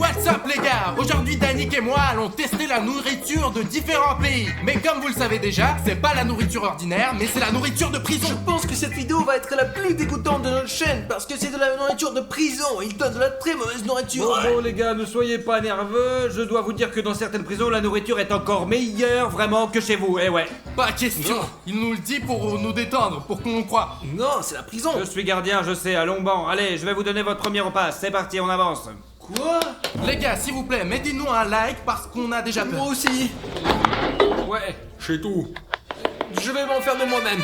what's up les gars? Aujourd'hui Danick et moi allons tester la nourriture de différents pays. Mais comme vous le savez déjà, c'est pas la nourriture ordinaire, mais c'est la nourriture de prison. Je pense que cette vidéo va être la plus dégoûtante de notre chaîne parce que c'est de la nourriture de prison. Ils donnent de la très mauvaise nourriture. Bon les gars, ne soyez pas nerveux. Je dois vous dire que dans certaines prisons, la nourriture est encore meilleure vraiment que chez vous. Eh ouais. Pas question. Non. Il nous le dit pour nous détendre, pour qu'on croie. Non, c'est la prison. Je suis gardien, je sais, à long banc. Allez, je vais vous donner votre premier repas. C'est parti, on avance. Quoi? Les gars, s'il vous plaît, mettez-nous un like parce qu'on a déjà peur. Moi aussi. Ouais, c'est tout. Je vais m'en faire de moi-même.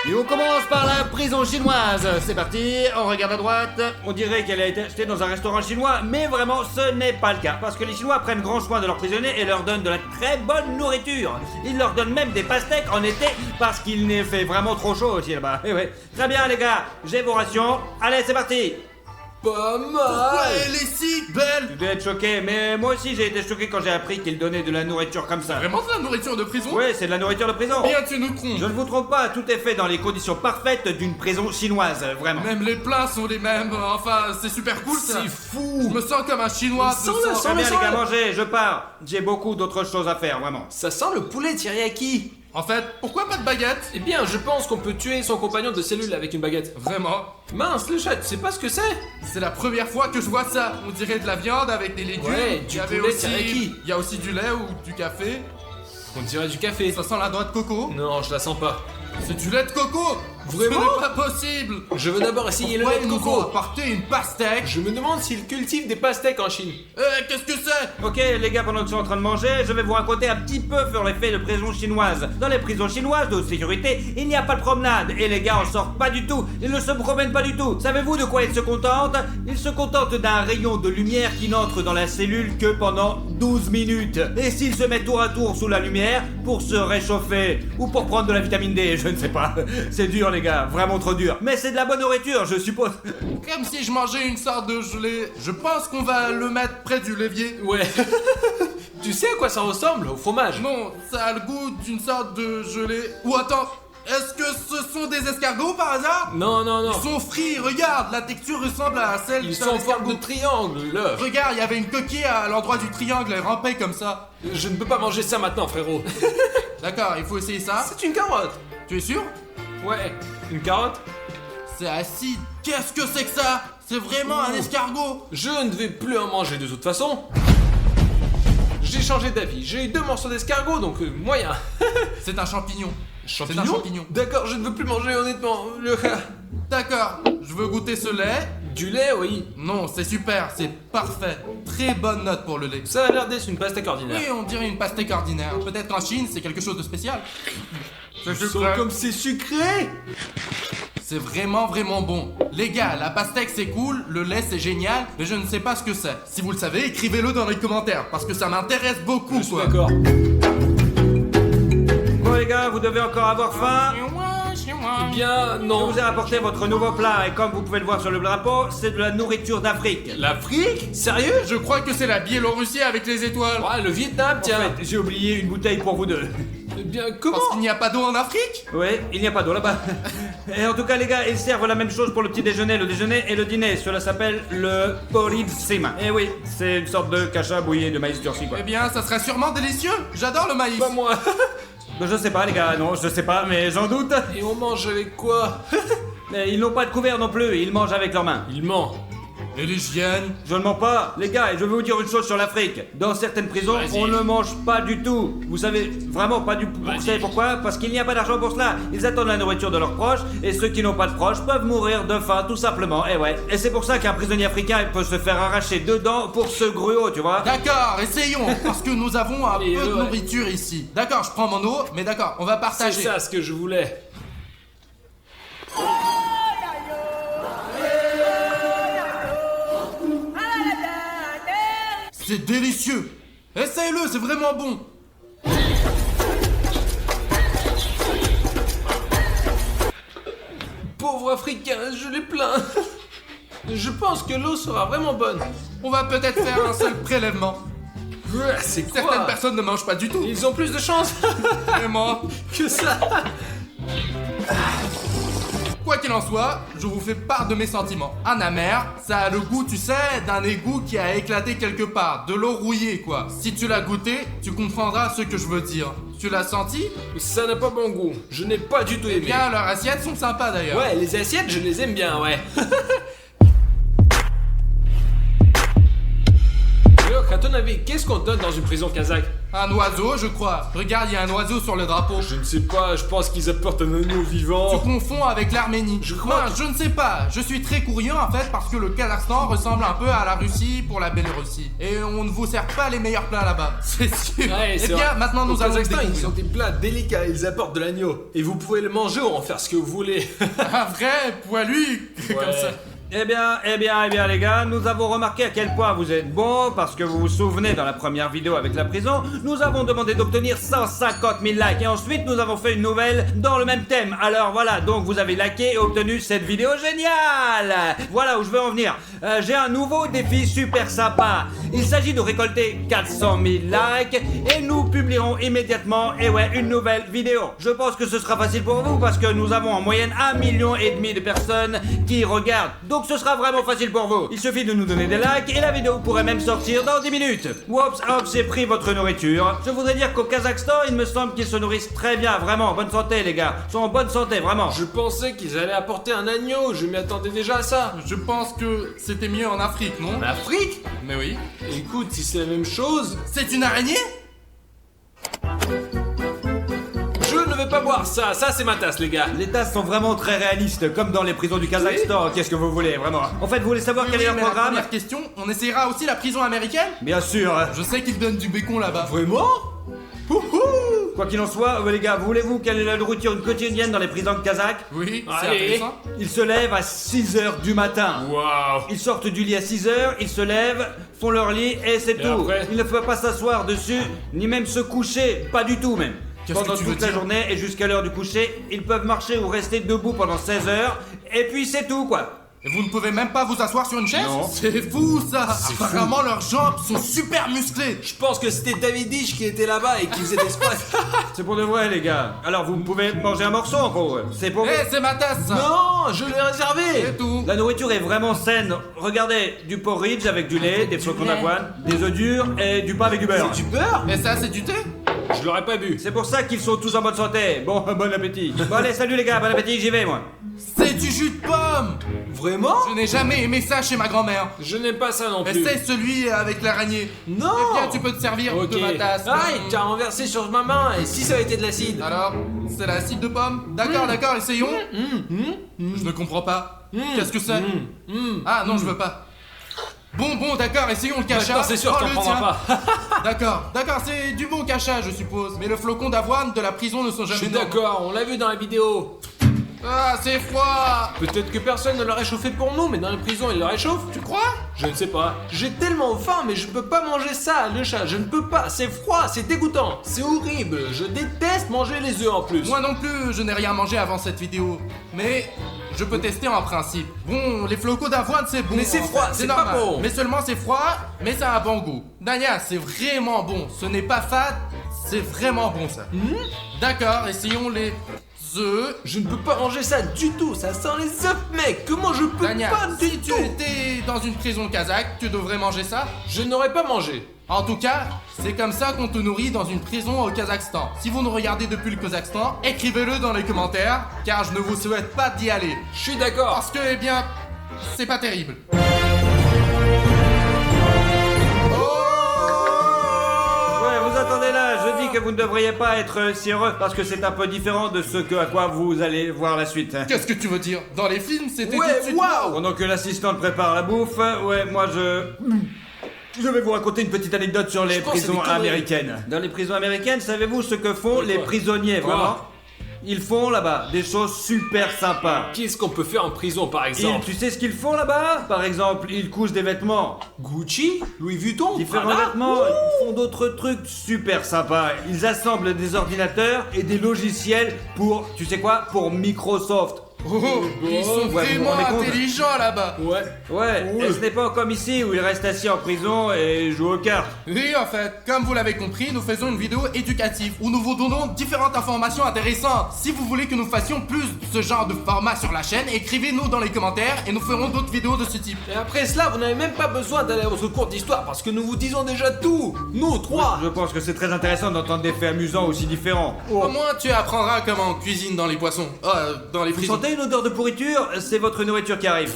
Et on commence par la prison chinoise. C'est parti, on regarde à droite. On dirait qu'elle a été achetée dans un restaurant chinois, mais vraiment ce n'est pas le cas. Parce que les Chinois prennent grand soin de leurs prisonniers et leur donnent de la très bonne nourriture. Ils leur donnent même des pastèques en été parce qu'il n'est fait vraiment trop chaud aussi là-bas. Eh ouais. Très bien les gars, j'ai vos rations. Allez, c'est parti. Pas Pourquoi mal. elle est si belle? Tu dois être choqué, mais moi aussi j'ai été choqué quand j'ai appris qu'ils donnaient de la nourriture comme ça. Vraiment de la nourriture de prison? Ouais, c'est de la nourriture de prison. Bien tu nous trompes. Je ne vous trompe pas, tout est fait dans les conditions parfaites d'une prison chinoise, vraiment. Même les plats sont les mêmes, enfin c'est super cool ça. C'est fou. Je me sens comme un chinois. Sens-le, Très bien les sens-le. gars, mangez, je pars. J'ai beaucoup d'autres choses à faire, vraiment. Ça sent le poulet teriyaki. En fait, pourquoi pas de baguette? Eh bien, je pense qu'on peut tuer son compagnon de cellule avec une baguette. Vraiment? Mince, le chat, tu sais pas ce que c'est? C'est la première fois que je vois ça. On dirait de la viande avec des légumes. Ouais, du Il y avait poulet aussi... teriyaki. Il y a aussi du lait ou du café. On dirait du café. Ça sent la noix de coco. Non, je la sens pas. C'est du lait de coco. Vraiment? Ce n'est pas possible. Je veux d'abord essayer le Pourquoi lait de ils nous ont coco. apporté une pastèque? Je me demande s'ils cultivent des pastèques en Chine. Qu'est-ce que c'est? Ok les gars, pendant que je suis en train de manger, je vais vous raconter un petit peu sur les faits de prison chinoise. Dans les prisons chinoises de haute sécurité, il n'y a pas de promenade. Et les gars en sortent pas du tout. Ils ne se promènent pas du tout. Savez-vous de quoi ils se contentent? Ils se contentent d'un rayon de lumière qui n'entre dans la cellule que pendant 12 minutes. Et s'ils se mettent tour à tour sous la lumière pour se réchauffer ou pour prendre de la vitamine D, je ne sais pas. C'est dur les gars, vraiment trop dur. Mais c'est de la bonne nourriture, je suppose. Comme si je mangeais une sorte de gelée. Je pense qu'on va le mettre près du levier. Ouais. Tu sais à quoi ça ressemble? Au fromage. Non, ça a le goût d'une sorte de gelée. Ou attends, est-ce que ce sont des escargots par hasard? Non, non, non. Ils sont frits, regarde, la texture ressemble à celle Ils d'un sont en forme escargot. de triangle, l'œuf. Regarde, il y avait une coquille à l'endroit du triangle, elle rampait comme ça. Je ne peux pas manger ça maintenant, frérot. D'accord, il faut essayer ça. C'est une carotte. Tu es sûr? Ouais. Une carotte? C'est acide. Qu'est-ce que c'est que ça? C'est vraiment un escargot. Je ne vais plus en manger de toute façon. J'ai changé d'avis. J'ai eu 2 morceaux d'escargot, donc moyen. C'est un champignon. C'est un Champignon? champignon. D'accord, je ne veux plus manger honnêtement. D'accord, je veux goûter ce lait. Du lait, oui. Non, c'est super, c'est parfait. Très bonne note pour le lait. Ça a l'air d'être une pastèque ordinaire. Oui, on dirait une pastèque ordinaire. Peut-être qu'en Chine, c'est quelque chose de spécial. C'est sucré. Comme c'est sucré. C'est vraiment vraiment bon. Les gars, la pastèque c'est cool, le lait c'est génial, mais je ne sais pas ce que c'est. Si vous le savez, écrivez-le dans les commentaires, parce que ça m'intéresse beaucoup, Je suis quoi. d'accord. Bon les gars, vous devez encore avoir faim. Eh bien, Je non. vous ai apporté votre nouveau plat et comme vous pouvez le voir sur le drapeau, c'est de la nourriture d'Afrique. L'Afrique? Sérieux? Je crois que c'est la Biélorussie avec les étoiles. Ouais, le Vietnam, En tiens. fait, j'ai oublié une bouteille pour vous deux. Eh bien, comment? Parce qu'il n'y a pas d'eau en Afrique. Ouais, il n'y a pas d'eau là-bas. Et en tout cas, les gars, ils servent la même chose pour le petit déjeuner, le déjeuner et le dîner. Cela s'appelle le poribsim. Et oui, c'est une sorte de cacha bouillie de maïs durci, quoi. Eh bien, ça serait sûrement délicieux. J'adore le maïs. Pas moi. Je sais pas, les gars, non, je sais pas, mais j'en doute. Et on mange avec quoi? Mais ils n'ont pas de couvert non plus, ils mangent avec leurs mains. Il ment. Et l'hygiène. Je ne mens pas, les gars, et je vais vous dire une chose sur l'Afrique. Dans certaines prisons, Vas-y. on ne mange pas du tout. Vous savez, vraiment pas du tout. Vous savez pourquoi? Parce qu'il n'y a pas d'argent pour cela. Ils attendent la nourriture de leurs proches, et ceux qui n'ont pas de proches peuvent mourir de faim, tout simplement. Et ouais. Et c'est pour ça qu'un prisonnier africain peut se faire arracher deux dents pour ce gruau, tu vois. D'accord, essayons, parce que nous avons un Et peu de ouais. nourriture ici. D'accord, je prends mon eau, mais d'accord, on va C'est partager. ça ce que je voulais. C'est délicieux. Essaye-le, c'est vraiment bon. Pauvre Africain, je l'ai plaint. Je pense que l'eau sera vraiment bonne. On va peut-être faire un seul prélèvement. C'est Certaines quoi? personnes ne mangent pas du tout. Ils ont plus de chance Vraiment. que ça. Quoi Quoi qu'il en soit, je vous fais part de mes sentiments. Un amer, ça a le goût, tu sais, d'un égout qui a éclaté quelque part, de l'eau rouillée quoi. Si tu l'as goûté, tu comprendras ce que je veux dire. Tu l'as senti? Ça n'a pas bon goût. Je n'ai pas du tout Eh aimé. bien, leurs assiettes sont sympas d'ailleurs. Ouais, les assiettes, je les aime bien, ouais. Donc, à ton avis, qu'est-ce qu'on donne dans une prison kazakh? Un oiseau, je crois. Regarde, il y a un oiseau sur le drapeau. Je ne sais pas, je pense qu'ils apportent un agneau Tu vivant. confonds avec l'Arménie. Je crois Non, je ne sais pas. Je suis très curieux en fait parce que le Kazakhstan ressemble un peu à la Russie pour la Biélorussie. Et on ne vous sert pas les meilleurs plats là-bas. C'est sûr. Ouais, Eh c'est bien, vrai. maintenant Au nous allons Kazakhstan, ils découvrir. ont des plats délicats, ils apportent de l'agneau. Et vous pouvez le manger ou en faire ce que vous voulez. Un vrai poilu comme ça. Eh bien, les gars, nous avons remarqué à quel point vous êtes bons, parce que vous vous souvenez dans la première vidéo avec la prison, nous avons demandé d'obtenir 150 000 likes, et ensuite nous avons fait une nouvelle dans le même thème. Alors voilà, donc vous avez liké et obtenu cette vidéo géniale. Voilà où je veux en venir. J'ai un nouveau défi super sympa. Il s'agit de récolter 400 000 likes, et nous publierons immédiatement, et ouais, une nouvelle vidéo. Je pense que ce sera facile pour vous, parce que nous avons en moyenne 1,5 million de personnes qui regardent. Donc ce sera vraiment facile pour vous. Il suffit de nous donner des likes et la vidéo pourrait même sortir dans 10 minutes. Whoops, hop, j'ai pris votre nourriture. Je voudrais dire qu'au Kazakhstan, il me semble qu'ils se nourrissent très bien, vraiment. Bonne santé, les gars. Ils sont en bonne santé, vraiment. Je pensais qu'ils allaient apporter un agneau, je m'y attendais déjà à ça. Je pense que c'était mieux en Afrique, non? En Afrique? Mais oui. Écoute, si c'est la même chose, C'est une araignée? je ne vais pas boire ça. Ça, c'est ma tasse, les gars. Les tasses sont vraiment très réalistes, comme dans les prisons du Kazakhstan. Qu'est-ce que vous voulez, vraiment? En fait, vous voulez savoir Oui, quel est leur mais la programme? première question, on essayera aussi la prison américaine? Bien sûr. Je sais qu'ils donnent du bacon là-bas. Vraiment? Quoi qu'il en soit, les gars, voulez-vous quelle est la nourriture quotidienne dans les prisons kazakhs? Oui, c'est Allez. intéressant. Ils se lèvent à 6h du matin. Waouh. Ils sortent du lit à 6h, ils se lèvent, font leur lit et c'est tout. après Ils ne peuvent pas s'asseoir dessus, ni même se coucher, pas du tout même. Qu'est-ce Pendant que tu veux toute la dire? journée et jusqu'à l'heure du coucher, ils peuvent marcher ou rester debout pendant 16 heures, et puis c'est tout quoi. Et vous ne pouvez même pas vous asseoir sur une chaise? Non. C'est fou ça! Apparemment leurs jambes sont super musclées! Je pense que c'était David Dich qui était là-bas et qui faisait des squats. C'est pour de vrai les gars. Alors vous pouvez manger un morceau en gros, c'est pour Eh, vous. c'est ma tasse ça! Non, je l'ai réservé. C'est tout! La nourriture est vraiment saine. Regardez, du porridge avec du lait, des flocons d'avoine, des œufs durs et du pain avec du beurre. C'est du beurre? Et ça, c'est du thé? Je l'aurais pas bu. C'est pour ça qu'ils sont tous en bonne santé. Bon, bon appétit. Bon allez, salut les gars, bon appétit, j'y vais moi. C'est du jus de pomme! Vraiment? Je n'ai jamais aimé ça chez ma grand-mère. Je n'aime pas ça non plus. Essaye celui avec l'araignée. Non. Eh bien, tu peux te servir Ok. de ma tasse. Aïe, tu as renversé sur ma main. Et si ça avait été de l'acide? Alors, c'est l'acide de pomme? D'accord, d'accord, essayons. Je ne comprends pas. Qu'est-ce que c'est? Ah non, je veux pas. Bon, d'accord, essayons le cacha. Maintenant, c'est sûr, Oh, t'en le prendras tien. pas. D'accord, c'est du bon cacha, je suppose. Mais le flocon d'avoine de la prison ne sont Je jamais suis normaux. d'accord, on l'a vu dans la vidéo. Ah, c'est froid! Peut-être que personne ne l'a réchauffé pour nous, mais dans les prisons, ils le réchauffent. Tu crois? Je ne sais pas. J'ai tellement faim, mais je peux pas manger ça, le chat. Je ne peux pas. C'est froid, c'est dégoûtant. C'est horrible. Je déteste manger les œufs en plus. Moi non plus, je n'ai rien mangé avant cette vidéo. Mais je peux tester en principe. Bon, les flocons d'avoine, c'est bon. Mais c'est en froid, fait, c'est pas normal. bon. Mais seulement c'est froid, mais ça a un bon goût. Dania, c'est vraiment bon. Ce n'est pas fade, c'est vraiment bon ça. D'accord, essayons les œufs. Je ne peux pas manger ça du tout. Ça sent les œufs, mec. Comment je peux Dania, pas du si tu tout? étais dans une prison kazakh, tu devrais manger ça. Je n'aurais pas mangé. En tout cas, c'est comme ça qu'on te nourrit dans une prison au Kazakhstan. Si vous nous regardez depuis le Kazakhstan, écrivez-le dans les commentaires, car je ne vous souhaite pas d'y aller. Je suis d'accord. Parce que, eh bien, c'est pas terrible. Ouais, vous attendez là, je dis que vous ne devriez pas être si heureux parce que c'est un peu différent de ce à quoi vous allez voir la suite. Qu'est-ce que tu veux dire? Dans les films, c'était Ouais, tout de suite waouh! Pendant que l'assistante prépare la bouffe, ouais, moi je vais vous raconter une petite anecdote sur les Je pense que c'est prisons des conneries. américaines. Dans les prisons américaines, savez-vous ce que font les quoi? prisonniers, Quoi? vraiment? Ils font là-bas des choses super sympas. Qu'est-ce qu'on peut faire en prison, par Ils, exemple? tu sais ce qu'ils font là-bas? Par exemple, ils cousent des vêtements. Gucci? Louis Vuitton? Différents Prada? vêtements, ils font d'autres trucs super sympas. Ils assemblent des ordinateurs et des logiciels pour, tu sais quoi? Pour Microsoft. Oh, ils sont ouais, vous vous vraiment rendez compte intelligents là-bas. Ouais. Ouais, Cool. et ce n'est pas comme ici où il reste assis en prison et joue aux cartes. Oui, en fait, comme vous l'avez compris, nous faisons une vidéo éducative où nous vous donnons différentes informations intéressantes. Si vous voulez que nous fassions plus de ce genre de format sur la chaîne, écrivez-nous dans les commentaires et nous ferons d'autres vidéos de ce type. Et après cela, vous n'avez même pas besoin d'aller à votre cours d'histoire parce que nous vous disons déjà tout. Nous trois. Je pense que c'est très intéressant d'entendre des faits amusants aussi différents. Au moins, tu apprendras comment on cuisine dans les poissons. Dans les Vous prisons. sentez une odeur de pourriture? C'est votre nourriture qui arrive.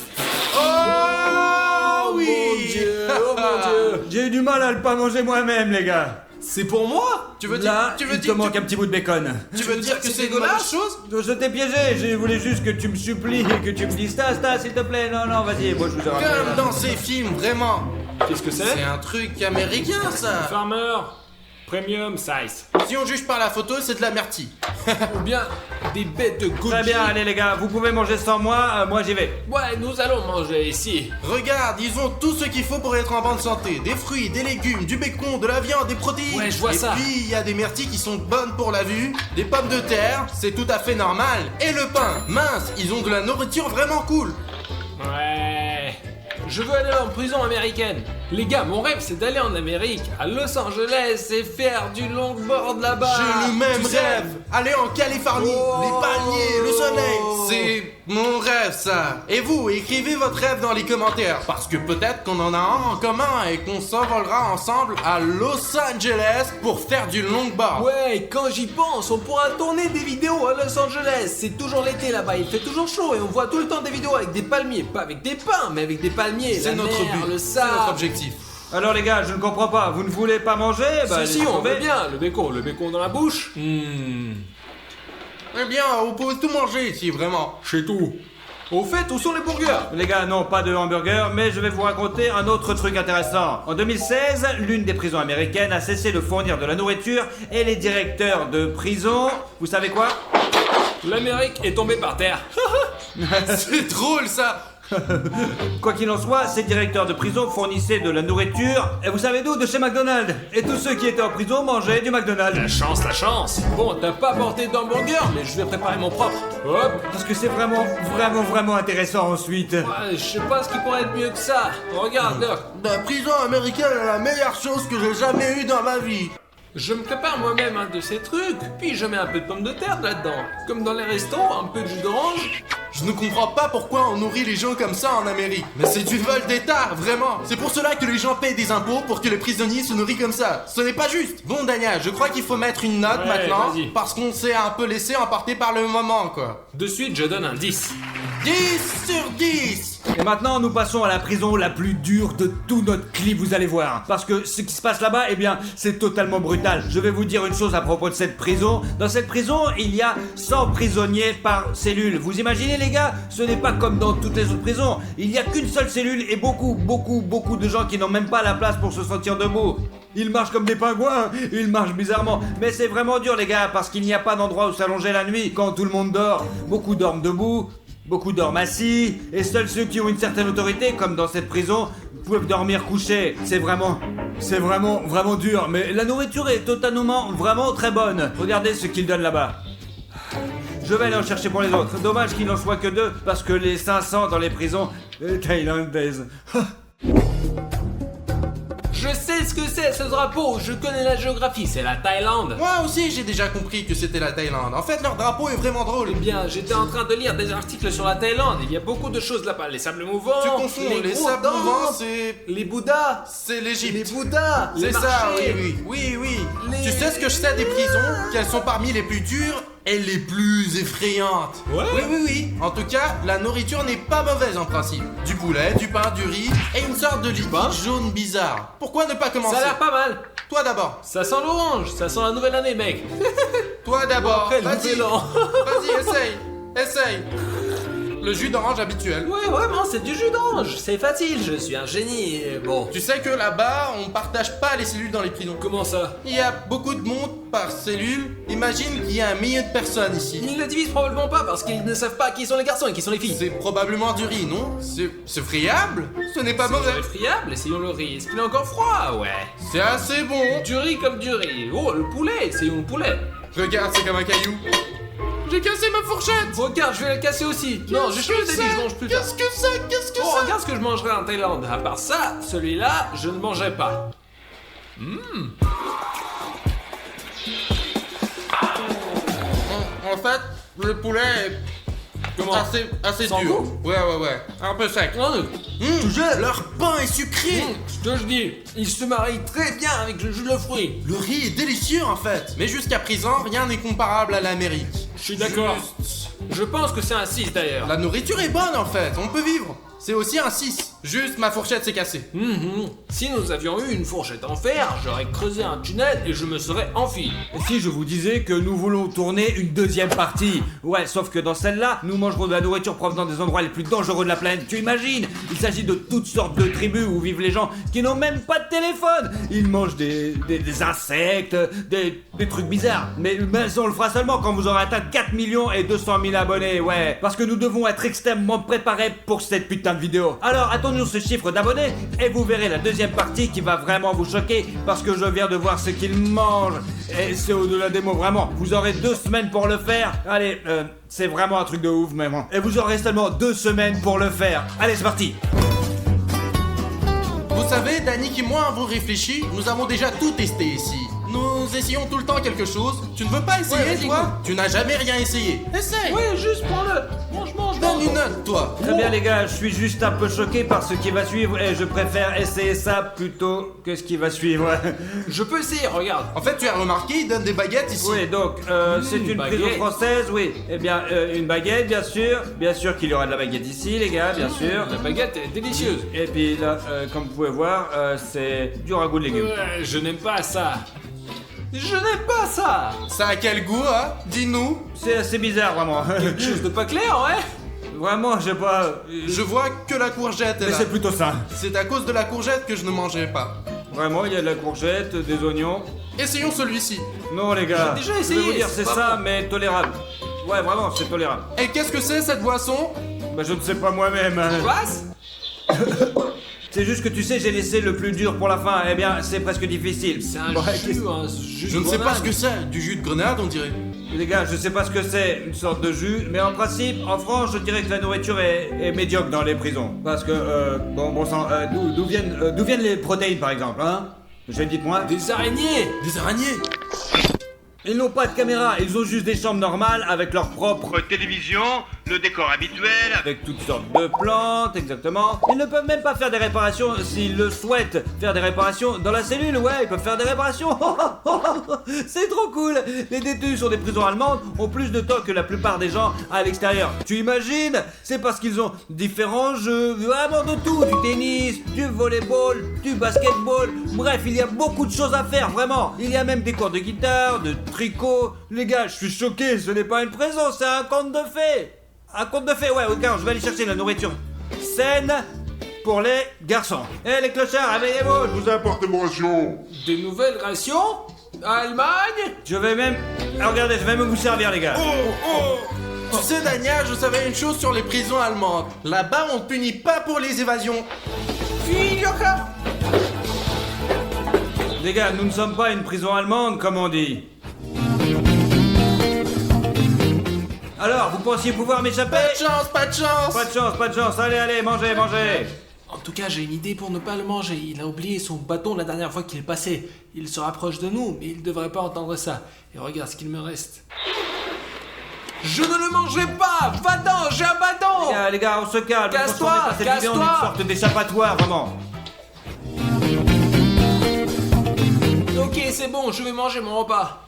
Oh oui. Oh mon dieu. J'ai eu du mal à le pas manger moi-même, les gars. C'est pour moi. Tu veux dire, Là, il te manque un petit bout de bacon. tu veux dire que c'est une mauvaise chose? Je t'ai piégé, je voulais juste que tu me supplies et que tu me dises Stas, s'il te plaît. Non, vas-y, moi je vous ai rappelé. Comme dans ces films, vraiment. Qu'est-ce que C'est c'est? un truc américain, ça. Farmer. Premium size. Si on juge par la photo, c'est de la myrtille. Ou bien des bêtes de Gucci. Très bien, allez les gars, vous pouvez manger sans moi, moi j'y vais. Ouais, nous allons manger ici. Regarde, ils ont tout ce qu'il faut pour être en bonne santé. Des fruits, des légumes, du bacon, de la viande, des protéines. Ouais, je vois ça. Et puis, il y a des myrtilles qui sont bonnes pour la vue, des pommes de terre, c'est tout à fait normal. Et le pain, mince, ils ont de la nourriture vraiment cool. Ouais. Je veux aller en prison américaine. Les gars, mon rêve c'est d'aller en Amérique, à Los Angeles et faire du longboard là-bas. J'ai le même Tu sais. rêve. Aller en Californie, Oh. les palmiers, le soleil. C'est mon rêve, ça. Et vous, écrivez votre rêve dans les commentaires. Parce que peut-être qu'on en a un en commun et qu'on s'envolera ensemble à Los Angeles pour faire du longboard. Ouais, quand j'y pense, on pourra tourner des vidéos à Los Angeles. C'est toujours l'été là-bas, il fait toujours chaud et on voit tout le temps des vidéos avec des palmiers. Pas avec des pins, mais avec des palmiers. C'est la notre mer, but, le c'est notre sable. objectif. Alors les gars, je ne comprends pas, vous ne voulez pas manger? Bah, Si, laissez on tomber. veut bien. Le bacon dans la bouche. Eh bien, on peut tout manger ici, vraiment. Chez tout. Au fait, où sont les burgers? Les gars, non, pas de hamburger, mais je vais vous raconter un autre truc intéressant. En 2016, l'une des prisons américaines a cessé de fournir de la nourriture et les directeurs de prison, vous savez quoi? L'Amérique est tombée par terre. C'est drôle, ça. Quoi qu'il en soit, ces directeurs de prison fournissaient de la nourriture, et vous savez d'où? De chez McDonald's. Et tous ceux qui étaient en prison mangeaient du McDonald's. La chance. Bon, t'as pas apporté d'hamburger, mais je vais préparer mon propre. Hop. Parce que c'est vraiment intéressant ensuite. Ouais, je sais pas ce qui pourrait être mieux que ça. Regarde, Doc. La prison américaine est la meilleure chose que j'ai jamais eue dans ma vie. Je me prépare moi-même un de ces trucs, puis je mets un peu de pommes de terre là-dedans. Comme dans les restos, un peu de jus d'orange. Je ne comprends pas pourquoi on nourrit les gens comme ça en Amérique. Mais c'est du vol d'État, vraiment. C'est pour cela que les gens payent des impôts pour que les prisonniers se nourrissent comme ça. Ce n'est pas juste. Bon, Dania, je crois qu'il faut mettre une note Ouais, maintenant. vas-y. Parce qu'on s'est un peu laissé emporter par le moment, quoi. De suite, je donne un 10. 10 sur 10. Et maintenant, nous passons à la prison la plus dure de tout notre clip, vous allez voir. Parce que ce qui se passe là-bas, eh bien, c'est totalement brutal. Je vais vous dire une chose à propos de cette prison. Dans cette prison, il y a 100 prisonniers par cellule. Vous imaginez, les gars? Ce n'est pas comme dans toutes les autres prisons. Il n'y a qu'une seule cellule et beaucoup de gens qui n'ont même pas la place pour se sentir debout. Ils marchent comme des pingouins, ils marchent bizarrement. Mais c'est vraiment dur, les gars, parce qu'il n'y a pas d'endroit où s'allonger la nuit quand tout le monde dort. Beaucoup dorment debout. Beaucoup dorment assis, et seuls ceux qui ont une certaine autorité, comme dans cette prison, peuvent dormir couchés. C'est vraiment dur, mais la nourriture est totalement, vraiment très bonne. Regardez ce qu'ils donnent là-bas. Je vais aller en chercher pour les autres. Dommage qu'il n'en soit que 2, parce que les 500 dans les prisons thaïlandaises. Je sais ce que c'est ce drapeau, je connais la géographie, c'est la Thaïlande. Moi aussi, j'ai déjà compris que c'était la Thaïlande. En fait, leur drapeau est vraiment drôle. Eh bien, j'étais en train de lire des articles sur la Thaïlande, il y a beaucoup de choses là-bas, les sables mouvants, Tu confonds, les gros sables dents, mouvants, c'est... les bouddhas, C'est les l'Égypte. bouddhas, les C'est ça, marchés. oui. Les- Tu sais ce que je sais des prisons? Qu'elles sont parmi les plus dures et les plus effrayantes. Ouais. Oui. En tout cas, la nourriture n'est pas mauvaise en principe. Du poulet, du pain, du riz et une sorte de liquide jaune bizarre. Pourquoi ne pas commencer? Ça a l'air pas mal. Toi d'abord. Ça sent l'orange, ça sent la nouvelle année, mec. Toi d'abord. Après le Vas-y. nouvel an. Vas-y, essaye. Le jus d'orange habituel. Ouais, vraiment, c'est du jus d'orange, c'est facile, je suis un génie. Bon, Tu sais que là-bas, on partage pas les cellules dans les prisons. comment ça? Il y a beaucoup de monde par cellule. Imagine qu'il y a 1 million de personnes ici. Ils ne divisent probablement pas parce qu'ils ne savent pas qui sont les garçons et qui sont les filles. C'est probablement du riz, non? C'est friable? Ce n'est pas mauvais. C'est friable, essayons le riz. Est-ce qu'il est encore froid? Ouais. C'est assez bon. Du riz comme du riz. Oh, le poulet, essayons le poulet. Regarde, c'est comme un caillou. J'ai cassé ma fourchette. Regarde, je vais la casser aussi. Non, j'ai changé d'avis, je mange plus tard. Qu'est-ce que c'est? Qu'est-ce que Oh, c'est? regarde ce que je mangerai en Thaïlande. À part ça, celui-là, je ne mangerai pas. En fait, le poulet est Comment? assez Sans dur. goût Ouais. Un peu sec. Leur pain est sucré. Ce que je dis, il se marie très bien avec le jus de fruits. Le riz est délicieux en fait. Mais jusqu'à présent, rien n'est comparable à l'Amérique. Je suis d'accord. Je pense que c'est un 6 d'ailleurs. La nourriture est bonne en fait, on peut vivre. C'est aussi un 6. Juste ma fourchette s'est cassée. Si nous avions eu une fourchette en fer, j'aurais creusé un tunnel et je me serais enfui. Et si je vous disais que nous voulons tourner une deuxième partie? Ouais, sauf que dans celle-là, nous mangerons de la nourriture provenant des endroits les plus dangereux de la planète. Tu imagines? Il s'agit de toutes sortes de tribus où vivent les gens qui n'ont même pas de téléphone. Ils mangent des insectes, des trucs bizarres. Mais on le fera seulement quand vous aurez atteint 4 200 000 abonnés, ouais. Parce que nous devons être extrêmement préparés pour cette putain de vidéo. Alors, attendons ce chiffre d'abonnés et vous verrez la deuxième partie qui va vraiment vous choquer parce que je viens de voir ce qu'ils mangent. Et c'est au-delà des mots, vraiment. Vous aurez 2 semaines pour le faire. Allez, c'est vraiment un truc de ouf, même. Et vous aurez seulement 2 semaines pour le faire. Allez, c'est parti. Vous savez, Danick et moi avons réfléchi, nous avons déjà tout testé ici. Nous essayons tout le temps quelque chose. Tu ne veux pas essayer, Ouais, vas-y, toi? Tu n'as jamais rien essayé. Essaye. Ouais, juste prends-le. Mange. Donne une note, toi. Très bien les gars, je suis juste un peu choqué par ce qui va suivre et je préfère essayer ça plutôt que ce qui va suivre. Je peux essayer, regarde. En fait, tu as remarqué, il donne des baguettes ici. Oui, donc, c'est une baguette. prison française, oui. Eh bien, une baguette, bien sûr qu'il y aura de la baguette ici, les gars, bien sûr. La baguette est délicieuse. Et puis là, comme vous pouvez voir, c'est du ragoût de légumes. Ouais, je n'aime pas ça. Je n'aime pas ça. Ça a quel goût, hein? Dis-nous. C'est assez bizarre, vraiment. Quelque chose de pas clair, ouais. Vraiment, je sais pas. Je vois que la courgette est Mais là. c'est plutôt ça. C'est à cause de la courgette que je ne mangerai pas. Vraiment, il y a de la courgette, des oignons. Essayons celui-ci. Non, les gars. J'ai déjà Je essayé, vais vous dire, c'est c'est pas ça, bon. mais tolérable. Ouais, vraiment, c'est tolérable. Et qu'est-ce que c'est cette boisson? Bah, je ne sais pas moi-même. Place. C'est juste que tu sais, j'ai laissé le plus dur pour la fin. Eh bien, c'est presque difficile. C'est un Ouais, jus, un jus Je de ne sais pas grenade. ce que c'est. Du jus de grenade, on dirait. Les gars, je sais pas ce que c'est, une sorte de jus, mais en principe, en France, je dirais que la nourriture est médiocre dans les prisons. Parce que, bon sang, d'où viennent les protéines, par exemple, hein? Dites-moi. Des araignées. Des araignées. Ils n'ont pas de caméra, ils ont juste des chambres normales avec leur propre télévision, le décor habituel, avec toutes sortes de plantes, exactement. Ils ne peuvent même pas faire des réparations s'ils le souhaitent. Faire des réparations dans la cellule, ouais, ils peuvent faire des réparations. C'est trop cool. Les détenus sur des prisons allemandes ont plus de temps que la plupart des gens à l'extérieur. Tu imagines? C'est parce qu'ils ont différents jeux, vraiment de tout. Du tennis, du volleyball, du basketball. Bref, il y a beaucoup de choses à faire, vraiment. Il y a même des cours de guitare, de tricot. Les gars, je suis choqué, ce n'est pas une prison, c'est un conte de fées. Un conte de fées, ouais, regarde, je vais aller chercher la nourriture saine pour les garçons. Eh les clochards, réveillez-vous, je vous apporte mon ration. Des nouvelles rations. Allemagne. Je vais même... Ah, regardez, je vais même vous servir, les gars. Tu sais, Dania, je savais une chose sur les prisons allemandes. Là-bas, on ne punit pas pour les évasions. Fille-yoka. Les gars, nous ne sommes pas une prison allemande, comme on dit. Alors, vous pensiez pouvoir m'échapper? Pas de chance, pas de chance. Pas de chance, allez, mangez. En tout cas, j'ai une idée pour ne pas le manger. Il a oublié son bâton la dernière fois qu'il est passé. Il se rapproche de nous, mais il devrait pas entendre ça. Et regarde ce qu'il me reste. Je ne le mangerai pas. Va-t'en, j'ai un bâton. Les gars, on se calme. Casse-toi, On transforme cette vidéo en une casse-toi. sorte d'échappatoire, vraiment. Ok, c'est bon, je vais manger mon repas.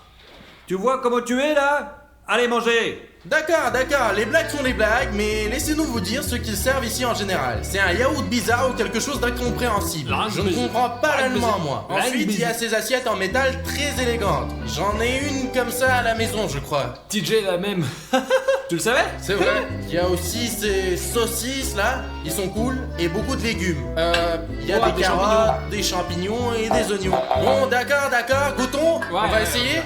Tu vois comment tu es, là? Allez, mangez. D'accord, les blagues sont des blagues, mais laissez-nous vous dire ce qu'ils servent ici en général. C'est un yaourt bizarre ou quelque chose d'incompréhensible. Je ne comprends pas l'allemand, moi. Ensuite, il y a ces assiettes en métal très élégantes. J'en ai une comme ça à la maison, je crois. TJ la même. Tu le savais? C'est vrai. Il y a aussi ces saucisses là, ils sont cool, et beaucoup de légumes. Il y a Ouais, des des carottes, des champignons et des oignons. Bon, d'accord, goûtons. On va essayer.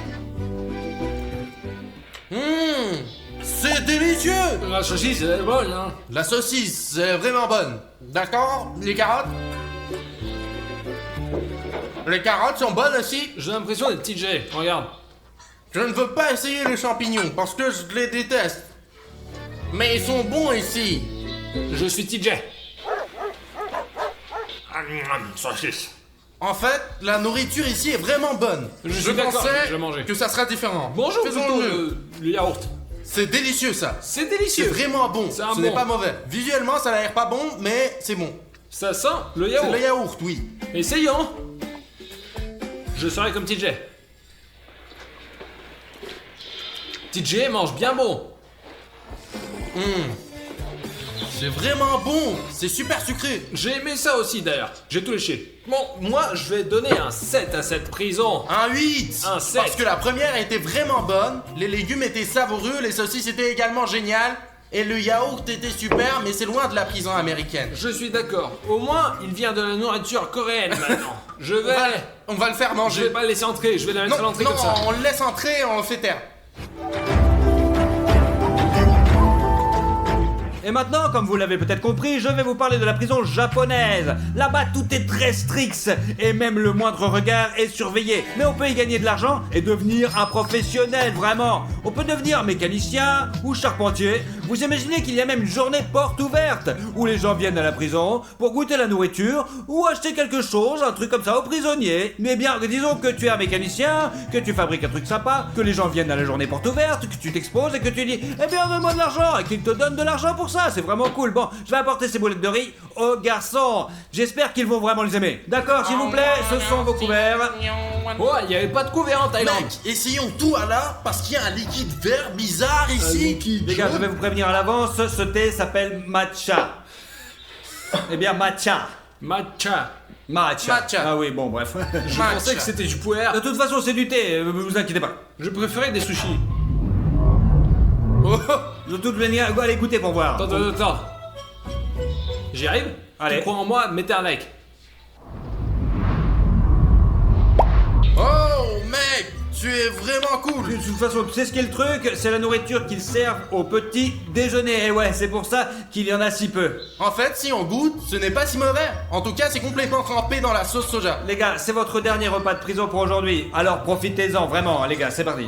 C'est délicieux. La saucisse, elle est bonne, hein. La saucisse, c'est vraiment bonne. D'accord? Les carottes? Les carottes sont bonnes aussi. J'ai l'impression d'être TJ, regarde. Je ne veux pas essayer les champignons parce que je les déteste. Mais ils sont bons ici. Je suis TJ. Saucisse. En fait, la nourriture ici est vraiment bonne. Je suis d'accord, je vais manger. pensais que ça sera différent. Bonjour Faisons plutôt, le mieux. le yaourt. C'est délicieux ça. C'est C'est délicieux. vraiment bon. C'est un Ce n'est bon. pas mauvais. Visuellement, ça n'a l'air pas bon, mais c'est bon. Ça sent le C'est yaourt. le yaourt, oui. Essayons. Je serai comme TJ. TJ mange bien bon. C'est vraiment bon. C'est super sucré. J'ai aimé ça aussi d'ailleurs. J'ai tout léché. Bon, moi je vais donner un 7 à cette prison. Un 8. Un 7. Parce que la première était vraiment bonne. Les légumes étaient savoureux, les saucisses étaient également géniales. Et le yaourt était super, mais c'est loin de la prison américaine. Je suis d'accord. Au moins, il vient de la nourriture coréenne maintenant. Je vais. On va le faire Je manger. vais pas le laisser entrer, je vais la mettre à Non, l'entrée non, comme ça. on le laisse entrer et on le fait taire. Et maintenant, comme vous l'avez peut-être compris, je vais vous parler de la prison japonaise. Là-bas, tout est très strict et même le moindre regard est surveillé. Mais on peut y gagner de l'argent et devenir un professionnel, vraiment. On peut devenir mécanicien ou charpentier. Vous imaginez qu'il y a même une journée porte ouverte où les gens viennent à la prison pour goûter la nourriture ou acheter quelque chose, un truc comme ça aux prisonniers. Mais bien, disons que tu es un mécanicien, que tu fabriques un truc sympa, que les gens viennent à la journée porte ouverte, que tu t'exposes et que tu dis « Eh bien, donne-moi de l'argent » et qu'ils te donnent de l'argent pour ça, c'est vraiment cool. Bon, je vais apporter ces boulettes de riz aux garçons. J'espère qu'ils vont vraiment les aimer. D'accord, s'il vous plaît, ce sont vos couverts. Oh, il y avait pas de couvert en Thaïlande. Mec, essayons tout à la parce qu'il y a un liquide vert bizarre ici. Les gars, je vais vous prévenir à l'avance, ce thé s'appelle matcha. Eh bien, matcha. Matcha. Matcha. Ah oui, bon, bref. Je pensais que c'était du puer. De toute façon, c'est du thé, vous inquiétez pas. Je préférais des sushis. Oh, De toute manière, allez goûter pour voir. Attends. J'y arrive. Allez. Tu crois en moi, mettez un like. oh, mec, tu es vraiment cool. De toute façon, tu sais ce qu'est le truc, c'est la nourriture qu'ils servent au petit déjeuner. Et ouais, c'est pour ça qu'il y en a si peu. En fait, si on goûte, ce n'est pas si mauvais. En tout cas, c'est complètement trempé dans la sauce soja. Les gars, c'est votre dernier repas de prison pour aujourd'hui. Alors profitez-en, vraiment, les gars, c'est parti.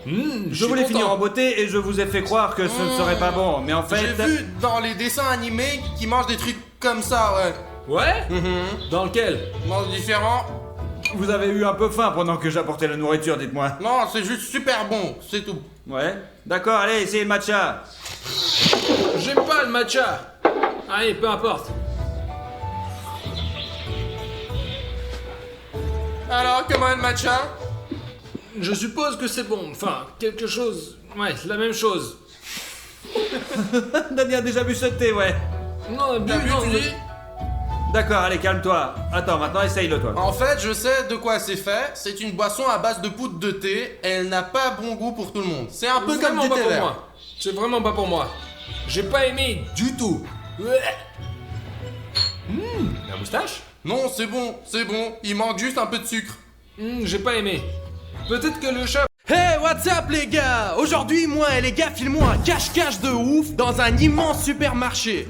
Je voulais finir en beauté et je vous ai fait croire que ce ne serait pas bon, mais en fait... J'ai vu dans les dessins animés qui mangent des trucs comme ça, ouais. Ouais. Dans lequel? Mangent différents. Vous avez eu un peu faim pendant que j'apportais la nourriture, dites-moi. Non, c'est juste super bon, c'est tout. Ouais. D'accord, allez, essayez le matcha. J'aime pas le matcha. Allez, peu importe. Alors, comment est le matcha? Je suppose que c'est bon. Enfin, quelque chose. Ouais, la même chose. Dani a déjà bu ce thé, ouais. Non, T'as vu, tu dis? D'accord, allez, calme-toi. Attends, maintenant essaye-le, toi. En fait, je sais de quoi c'est fait. C'est une boisson à base de poudre de thé. Elle n'a pas bon goût pour tout le monde. C'est un peu comme Vraiment du pas thé pour vert. moi. C'est vraiment pas pour moi. J'ai pas aimé du tout. La moustache? Non, c'est bon. Il manque juste un peu de sucre. J'ai pas aimé. Peut-être que le chat. Hey, what's up les gars? Aujourd'hui, moi et les gars filmons un cache-cache de ouf dans un immense supermarché.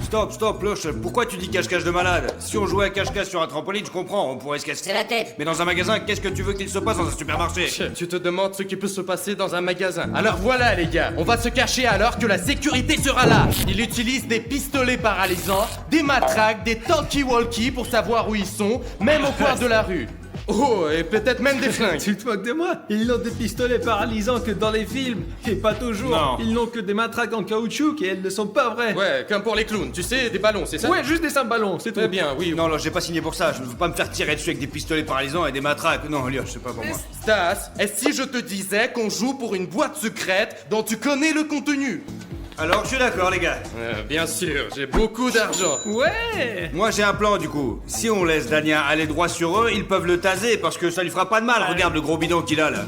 Stop, Loche, pourquoi tu dis cache-cache de malade? Si on jouait à cache-cache sur un trampoline, je comprends, on pourrait se casser. C'est la tête. Mais dans un magasin, qu'est-ce que tu veux qu'il se passe dans un supermarché? Tu te demandes ce qui peut se passer dans un magasin. Alors voilà les gars, on va se cacher alors que la sécurité sera là. Il utilise des pistolets paralysants, des matraques, des talkie-walkie pour savoir où ils sont, même au coin de la rue. Oh, et peut-être même des flingues. Tu te moques de moi? Ils n'ont des pistolets paralysants que dans les films. Et pas toujours. Non. Ils n'ont que des matraques en caoutchouc et elles ne sont pas vraies. Ouais, comme pour les clowns, tu sais, des ballons, c'est ça? Ouais, juste des simples ballons, c'est tout. Très bien, oui. Non, j'ai pas signé pour ça, je ne veux pas me faire tirer dessus avec des pistolets paralysants et des matraques. Non, Lio, c'est pas pour moi. Stas, et si je te disais qu'on joue pour une boîte secrète dont tu connais le contenu? Alors, je suis d'accord, les gars. Bien sûr, j'ai beaucoup d'argent. Ouais. Moi, j'ai un plan, du coup. Si on laisse Dania aller droit sur eux, ils peuvent le taser parce que ça lui fera pas de mal. Regarde le gros bidon qu'il a, là.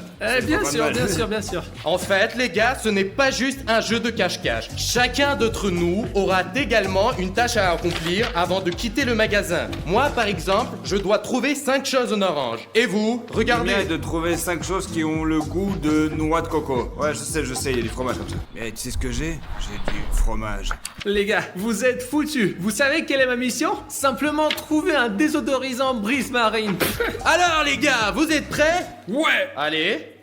Bien pas sûr, mal. bien sûr. En fait, les gars, ce n'est pas juste un jeu de cache-cache. Chacun d'entre nous aura également une tâche à accomplir avant de quitter le magasin. Moi, par exemple, je dois trouver 5 choses en orange. Et vous, regardez. Bien de trouver 5 choses qui ont le goût de noix de coco. Ouais, je sais, il y a du fromage comme ça. Mais tu sais ce que j'ai? J'ai du fromage. Les gars, vous êtes foutus. Vous savez quelle est ma mission? Simplement trouver un désodorisant brise marine. Alors, les gars, vous êtes prêts? Ouais. Allez.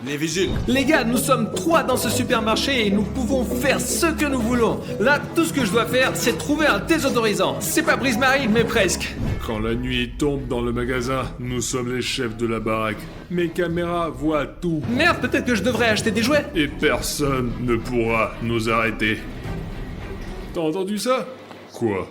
Les vigiles. Les gars, nous sommes 3 dans ce supermarché et nous pouvons faire ce que nous voulons. Là, tout ce que je dois faire, c'est trouver un désodorisant. C'est pas brise marine, mais presque. Quand la nuit tombe dans le magasin, nous sommes les chefs de la baraque. Mes caméras voient tout. Merde, peut-être que je devrais acheter des jouets. Et personne ne pourra nous arrêter. T'as entendu ça? Quoi?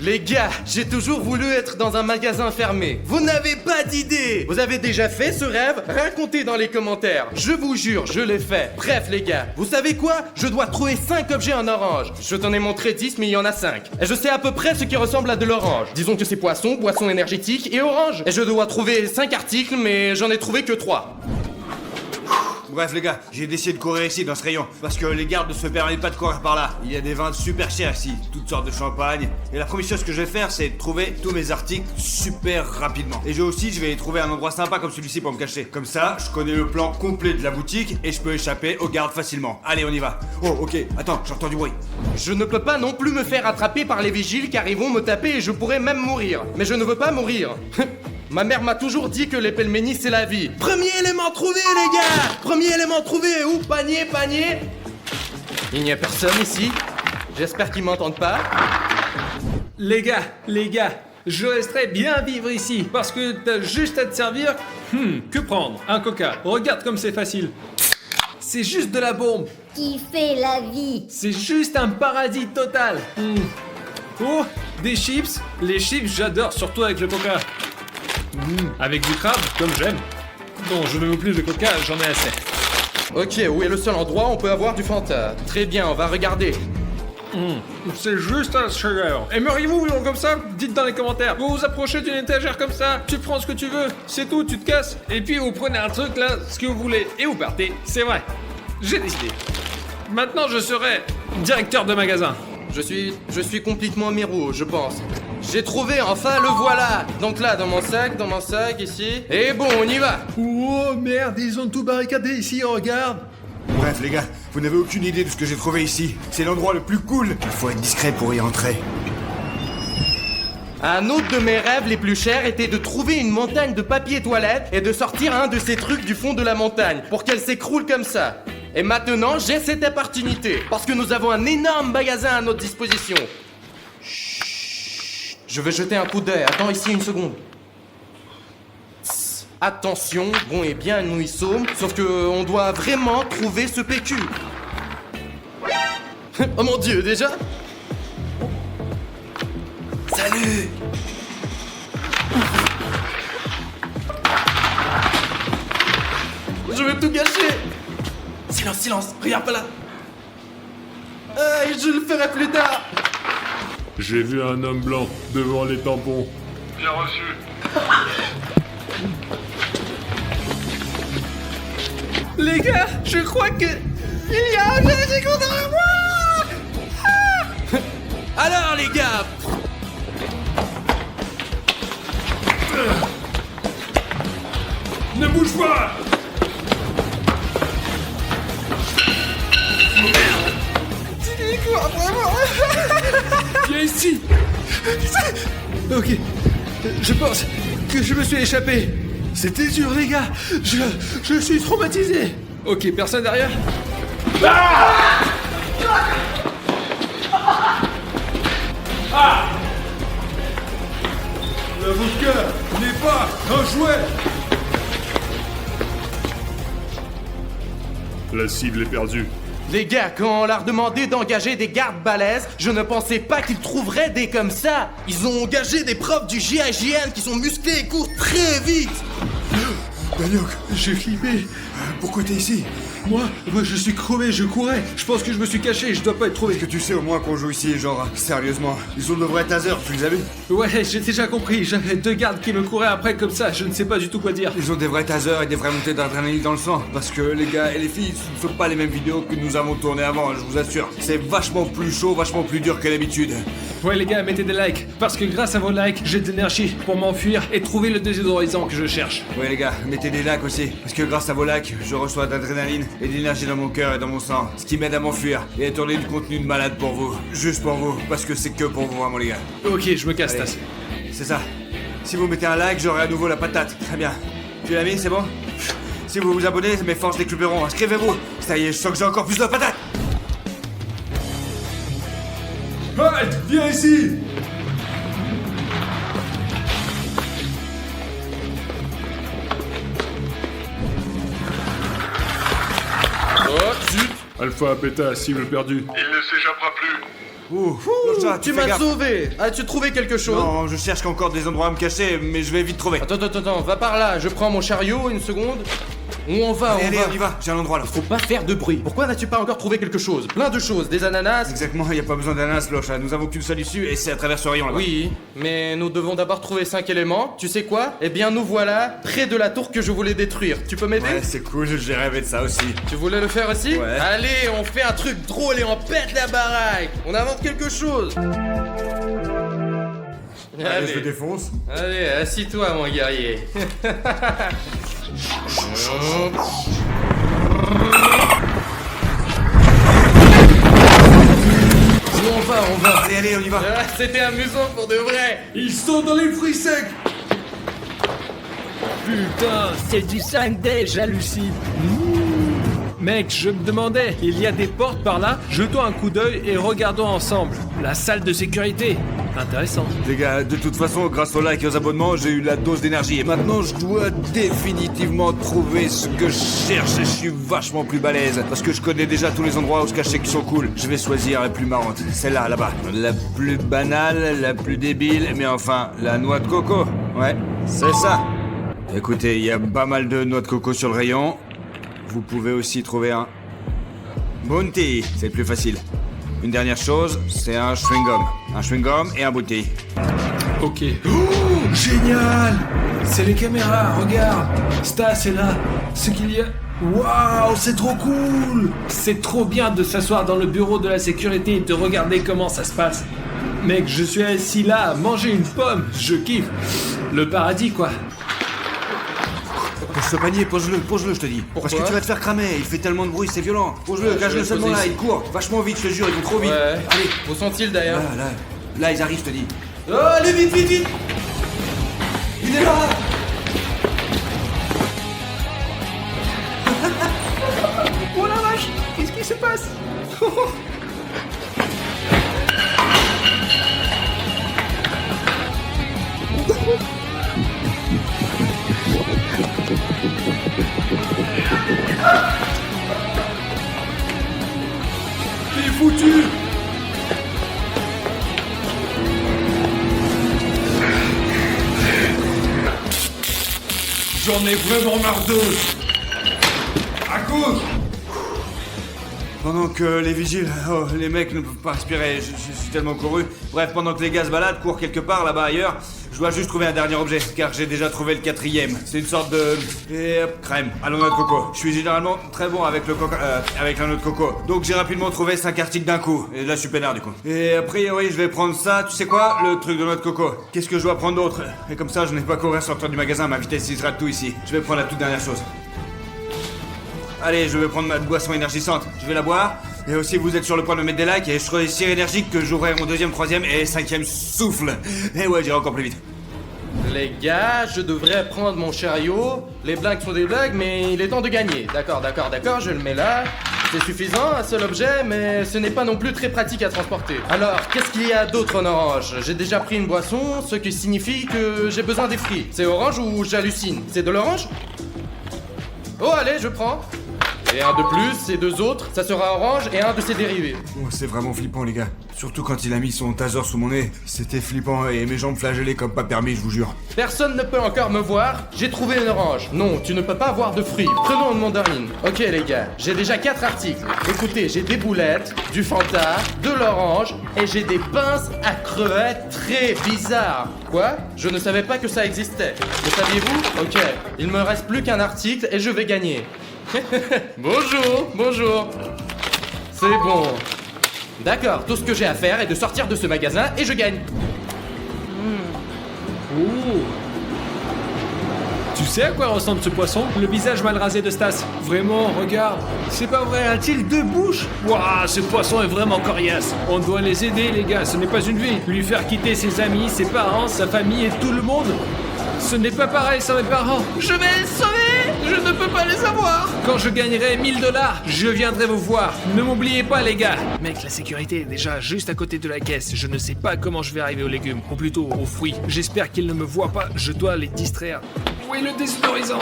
Les gars, j'ai toujours voulu être dans un magasin fermé. Vous n'avez pas d'idée. Vous avez déjà fait ce rêve? Racontez dans les commentaires. Je vous jure, je l'ai fait. Bref les gars, vous savez quoi? Je dois trouver 5 objets en orange. Je t'en ai montré 10 mais il y en a 5. Et je sais à peu près ce qui ressemble à de l'orange. Disons que c'est poisson, boisson énergétique et orange. Et je dois trouver 5 articles mais j'en ai trouvé que 3. Bref les gars, j'ai décidé de courir ici dans ce rayon parce que les gardes ne se permettent pas de courir par là. Il y a des vins super chers ici, toutes sortes de champagne. Et la première chose que je vais faire, c'est de trouver tous mes articles super rapidement. Et je vais trouver un endroit sympa comme celui-ci pour me cacher. Comme ça, je connais le plan complet de la boutique et je peux échapper aux gardes facilement. Allez, on y va. Oh ok, attends, j'entends du bruit. Je ne peux pas non plus me faire attraper par les vigiles car ils vont me taper et je pourrais même mourir. Mais je ne veux pas mourir. Ma mère m'a toujours dit que les pelménis c'est la vie. Premier élément trouvé les gars. Premier élément trouvé. Où? Panier. Il n'y a personne ici. J'espère qu'ils m'entendent pas. Les gars, je resterai bien vivre ici parce que t'as juste à te servir. Que prendre? Un coca. Regarde comme c'est facile. C'est juste de la bombe. Qui fait la vie. C'est juste un paradis total. Oh, des chips. Les chips, j'adore, surtout avec le coca. Avec du crabe, comme j'aime. Non, je ne veux plus de coca, j'en ai assez. Ok, où est le seul endroit où on peut avoir du Fanta? Très bien, on va regarder. C'est juste un sugar. Aimeriez-vous comme ça? Dites dans les commentaires. Vous vous approchez d'une étagère comme ça, tu prends ce que tu veux, c'est tout, tu te casses. Et puis vous prenez un truc là, ce que vous voulez, et vous partez. C'est vrai. J'ai décidé. Maintenant je serai directeur de magasin. Je suis complètement mérou, je pense. J'ai trouvé, enfin le voilà. Donc là, dans mon sac, ici. Et bon, on y va. Oh merde, ils ont tout barricadé ici, regarde. Bref les gars, vous n'avez aucune idée de ce que j'ai trouvé ici. C'est l'endroit le plus cool. Il faut être discret pour y entrer. Un autre de mes rêves les plus chers était de trouver une montagne de papier toilette et de sortir un de ces trucs du fond de la montagne pour qu'elle s'écroule comme ça. Et maintenant, j'ai cette opportunité parce que nous avons un énorme magasin à notre disposition. Chut, je vais jeter un coup d'œil. Attends ici une seconde. Tss, attention, bon et bien nous y sommes, sauf que on doit vraiment trouver ce PQ. Oh mon dieu, déjà? Salut! Je vais tout gâcher! Silence, regarde pas là! Je le ferai plus tard! J'ai vu un homme blanc devant les tampons. Bien reçu. Les gars, je crois que... Il y a un génie contre moi. Alors les gars! Ne bouge pas! Viens ici. Ok, je pense que je me suis échappé. C'était dur les gars, je suis traumatisé. Ok, personne derrière? L'avocat n'est pas un jouet! La cible est perdue. Les gars, quand on leur demandait d'engager des gardes balèzes, je ne pensais pas qu'ils trouveraient des comme ça. Ils ont engagé des profs du GIGN qui sont musclés et courent très vite. Daniok, j'ai flippé. Pourquoi t'es ici? Moi, je suis crevé, je courais. Je pense que je me suis caché, je dois pas être trouvé. Est-ce que tu sais au moins qu'on joue ici, genre, sérieusement? Ils ont de vrais tasers, tu les as vus? Ouais, j'ai déjà compris. J'avais 2 gardes qui me couraient après comme ça. Je ne sais pas du tout quoi dire. Ils ont des vrais tasers et des vraies montées d'adrénaline dans le sang. Parce que les gars et les filles, ce ne sont pas les mêmes vidéos que nous avons tournées avant, je vous assure. C'est vachement plus chaud, vachement plus dur que d'habitude. Ouais les gars, mettez des likes. Parce que grâce à vos likes, j'ai de l'énergie pour m'enfuir et trouver le désodorisant que je cherche. Ouais les gars, mettez des likes aussi. Parce que grâce à vos likes, je reçois d'adrénaline et d'énergie dans mon cœur et dans mon sang. Ce qui m'aide à m'enfuir et à tourner du contenu de malade pour vous. Juste pour vous. Parce que c'est que pour vous vraiment les gars. Ok, je me casse, Allez, Tass. c'est ça. Si vous mettez un like, j'aurai à nouveau la patate. Très bien. Tu l'as mis, c'est bon? Si vous vous abonnez, mes forces décupleront. Inscrivez-vous. Ça y est, je sens que j'ai encore plus de patate. Halt! Viens ici! Oh, zut. Alpha, bêta, cible perdue. Il ne s'échappera plus. Ouh, Lotcha, Tu fais m'as gaffe. sauvé. As-tu trouvé quelque chose? Non, je cherche encore des endroits à me cacher, mais je vais vite trouver. Attends, va par là. Je prends mon chariot, une seconde. Où on va, Allez, on y va. J'ai un endroit là. Faut pas faire de bruit. Pourquoi n'as-tu pas encore trouvé quelque chose? Plein de choses, des ananas. Exactement, il a pas besoin d'ananas, Lotcha. Nous avons qu'une seule issue et c'est à travers ce rayon là-bas. Oui, mais nous devons d'abord trouver 5 éléments. Tu sais quoi? Eh bien, nous voilà près de la tour que je voulais détruire. Tu peux m'aider? Ouais, c'est cool, j'ai rêvé de ça aussi. Tu voulais le faire aussi? Ouais. Allez, on fait un truc drôle et on pète la baraque. On invente quelque chose. Allez, je le défonce. Allez, assis-toi, mon guerrier. On va. Allez, on y va. Ah, c'était amusant pour de vrai. Ils sont dans les fruits secs. Putain, c'est du 5D, j'hallucine. Mec, je me demandais, il y a des portes par là? Jetons un coup d'œil et regardons ensemble. La salle de sécurité. Intéressant. Les gars, de toute façon, grâce aux likes et aux abonnements, j'ai eu la dose d'énergie. Et maintenant, je dois définitivement trouver ce que je cherche et je suis vachement plus balèze. Parce que je connais déjà tous les endroits où se cacher qui sont cool. Je vais choisir la plus marrante. Celle-là, là-bas. La plus banale, la plus débile, mais enfin, la noix de coco. Ouais, c'est ça. Écoutez, il y a pas mal de noix de coco sur le rayon. Vous pouvez aussi trouver un bounty, c'est le plus facile. Une dernière chose, c'est un chewing-gum. Un chewing-gum et un bounty. Ok. Oh, génial! C'est les caméras, regarde! Stas est là. Ce qu'il y a. Waouh, c'est trop cool! C'est trop bien de s'asseoir dans le bureau de la sécurité et de regarder comment ça se passe. Mec, je suis assis là à manger une pomme. Je kiffe. Le paradis, quoi. Pose ce panier, pose-le, je te dis. Parce que tu vas te faire cramer, il fait tellement de bruit, c'est violent. Pose-le, Ouais, je cache-le vais seulement poser là, ici. il court. Vachement vite, je te jure, ils vont trop vite. Ouais. Allez, Où sont-ils d'ailleurs? là, ils arrivent, je te dis. Oh, allez, vite! Il est là! Oh la vache! Qu'est-ce qui se passe? T'es foutu. J'en ai vraiment marre d'eux. À cause. Pendant que les vigiles, les mecs ne peuvent pas respirer, je suis tellement couru. Bref, pendant que les gars se baladent, courent quelque part là-bas ailleurs, je dois juste trouver un dernier objet, car j'ai déjà trouvé le 4e. C'est une sorte de... Et hop, crème, à la noix de coco. Je suis généralement très bon avec avec la noix de coco. Donc j'ai rapidement trouvé 5 articles d'un coup. Et là je suis peinard du coup. Et après, oui, je vais prendre ça, tu sais quoi? Le truc de noix de coco. Qu'est-ce que je dois prendre d'autre? Et comme ça, je n'ai pas courir sortir du magasin, ma vitesse il sera de tout ici. Je vais prendre la toute dernière chose. Allez, je vais prendre ma boisson énergisante. Je vais la boire. Et aussi, vous êtes sur le point de me mettre des likes et je serai si énergique que j'aurai mon 2e, 3e et 5e souffle. Et ouais, j'irai encore plus vite. Les gars, je devrais prendre mon chariot. Les blagues sont des blagues, mais il est temps de gagner. D'accord, je le mets là. C'est suffisant, un seul objet, mais ce n'est pas non plus très pratique à transporter. Alors, qu'est-ce qu'il y a d'autre en orange? J'ai déjà pris une boisson, ce qui signifie que j'ai besoin des fruits. C'est orange ou j'hallucine? C'est de l'orange? Oh, allez, je prends. Et un de plus, et 2 autres, ça sera orange et un de ses dérivés. Oh, c'est vraiment flippant, les gars. Surtout quand il a mis son taser sous mon nez. C'était flippant et mes jambes flagellaient comme pas permis, je vous jure. Personne ne peut encore me voir, j'ai trouvé une orange. Non, tu ne peux pas avoir de fruits. Prenons une mandarine. Ok les gars, j'ai déjà 4 articles. Écoutez, j'ai des boulettes, du Fanta, de l'orange et j'ai des pinces à crevettes très bizarres. Quoi? Je ne savais pas que ça existait. Le saviez-vous? Ok, il me reste plus qu'un article et je vais gagner. Bonjour. C'est bon. D'accord, tout ce que j'ai à faire est de sortir de ce magasin et je gagne. Tu Tu sais à quoi ressemble ce poisson? Le visage mal rasé de Stas. Vraiment, regarde. C'est pas vrai, a-t-il 2 bouches? Waouh, ce poisson est vraiment coriace. On doit les aider, les gars, ce n'est pas une vie. Lui faire quitter ses amis, ses parents, sa famille et tout le monde. Ce n'est pas pareil sans mes parents. Je vais les sauver! Je ne peux pas les avoir! Quand je gagnerai 1000 $, je viendrai vous voir. Ne m'oubliez pas, les gars. Mec, la sécurité est déjà juste à côté de la caisse. Je ne sais pas comment je vais arriver aux légumes, ou plutôt aux fruits. J'espère qu'ils ne me voient pas. Je dois les distraire. Oui, le désodorisant.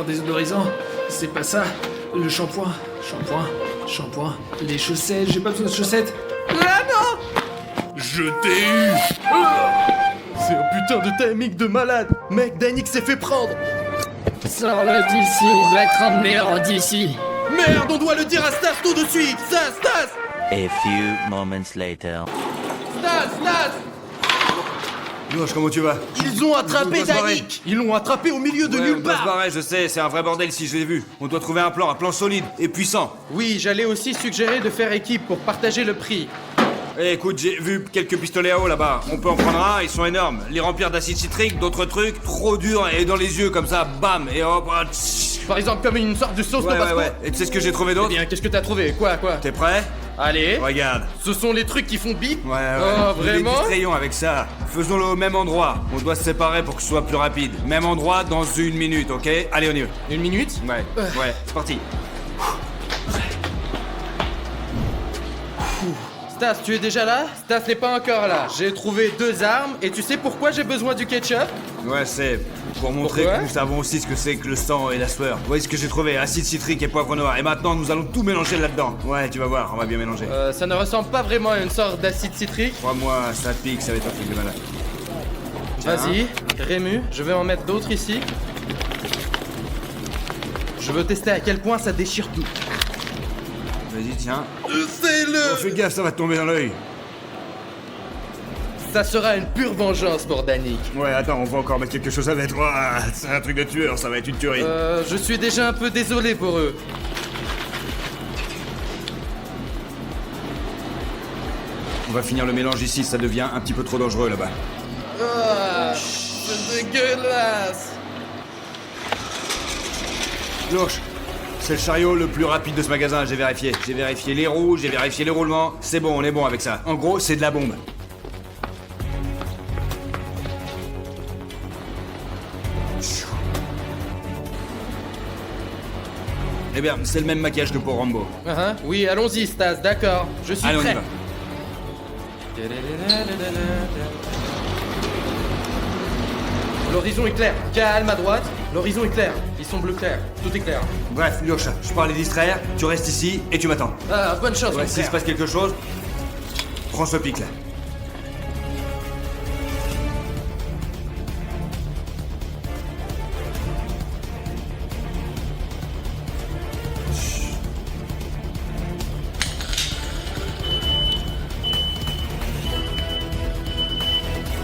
Désodorisant. C'est pas ça. Le shampoing. Shampoing. Les chaussettes. J'ai pas besoin de chaussettes. Ah non! Je t'ai eu. C'est un putain de timing de malade. Mec, Danick s'est fait prendre. Sors-le d'ici, va te ramener hors d'ici. Merde, on doit le dire à Stas tout de suite. Stas! A few moments later. Stas! Yosh, comment tu vas? Ils ont attrapé On doit se barrer. Danick. Ils l'ont attrapé au milieu de Ouais, on nulle doit se part. barrer, je sais, c'est un vrai bordel si je l'ai vu. On doit trouver un plan solide et puissant. Oui, j'allais aussi suggérer de faire équipe pour partager le prix. Eh, écoute, j'ai vu quelques pistolets à eau là-bas. On peut en prendre un, ils sont énormes. Les remplir d'acide citrique, d'autres trucs, trop durs et dans les yeux comme ça, bam, et hop. Par exemple, comme une sorte de sauce Tabasco. Ouais. Et tu sais ce que j'ai trouvé Eh d'autre? bien, qu'est-ce que t'as trouvé? Quoi? T'es prêt? Allez. Regarde. Ce sont les trucs qui font bip. Ouais. Oh, Nous les vraiment? distrayons avec ça. Faisons-le au même endroit. On doit se séparer pour que ce soit plus rapide. Même endroit dans 1 minute, ok? Allez, on y va. 1 minute? Ouais, c'est parti. Stas, tu es déjà là? Stas n'est pas encore là. J'ai trouvé 2 armes et tu sais pourquoi j'ai besoin du ketchup? Ouais, c'est pour montrer Pourquoi que nous savons aussi ce que c'est que le sang et la sueur. Vous voyez ce que j'ai trouvé? Acide citrique et poivre noir. Et maintenant, nous allons tout mélanger là-dedans. Ouais, tu vas voir, on va bien mélanger. Ça ne ressemble pas vraiment à une sorte d'acide citrique. Crois-moi, ça pique, ça va être un truc de malade. Vas-y, Rému, je vais en mettre d'autres ici. Je veux tester à quel point ça déchire tout. Vas-y, tiens. C'est-le! Oh, fais gaffe, ça va te tomber dans l'œil. Ça sera une pure vengeance pour Danick. Ouais, attends, on va encore mettre quelque chose avec. Ouah, c'est un truc de tueur, ça va être une tuerie. Je suis déjà un peu désolé pour eux. On va finir le mélange ici, ça devient un petit peu trop dangereux là-bas. Ah, c'est dégueulasse! Loche, c'est le chariot le plus rapide de ce magasin, j'ai vérifié. J'ai vérifié les roues, j'ai vérifié les roulements. C'est bon, on est bon avec ça. En gros, c'est de la bombe. Eh bien, c'est le même maquillage que pour Rambo. Oui, allons-y, Stas, d'accord. Je suis Allez, on y prêt. va. L'horizon est clair. Calme à droite. L'horizon est clair. Ils sont bleu clair. Tout est clair. Bref, Lyosha, je pars les distraire, tu restes ici et tu m'attends. Ah, bonne chance, Ouais, mon s'il se frère. passe quelque chose, prends ce pic là.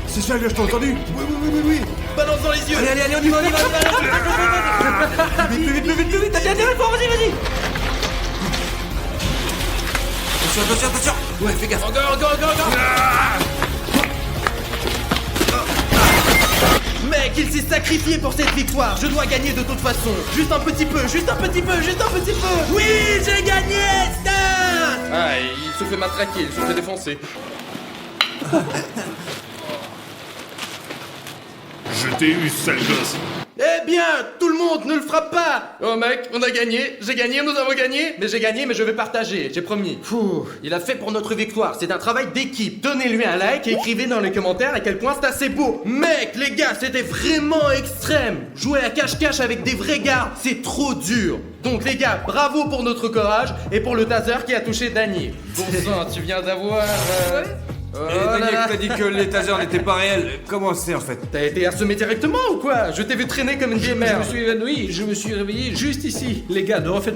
C'est ça, Lyosh, t'as entendu? Oui. Balance dans les yeux. Allez, on y va. Vite, vas-y. Attention. Ouais, fais gaffe. Encore. Mec, il s'est sacrifié pour cette victoire. Je dois gagner de toute façon. Juste un petit peu. Oui, j'ai gagné, Stas. Ah, il se fait matraquer, il se fait défoncer. Je t'ai eu, sale gosse. Eh bien, tout le monde, ne le frappe pas. Oh mec, on a gagné. J'ai gagné, nous avons gagné. Mais j'ai gagné, mais je vais partager, j'ai promis. Il a fait pour notre victoire. C'est un travail d'équipe. Donnez-lui un like et écrivez dans les commentaires à quel point c'est assez beau. Mec, les gars, c'était vraiment extrême. Jouer à cache-cache avec des vrais gardes, c'est trop dur. Donc les gars, bravo pour notre courage et pour le taser qui a touché Dany. Bon sang, tu viens d'avoir... Oh là Daniel, là. t'as dit que les tasers n'étaient pas réels. Comment c'est en fait? T'as été assommé directement ou quoi? Je t'ai vu traîner comme une vieille Je merde. me suis évanoui, je me suis réveillé juste ici. Les gars, ne refaites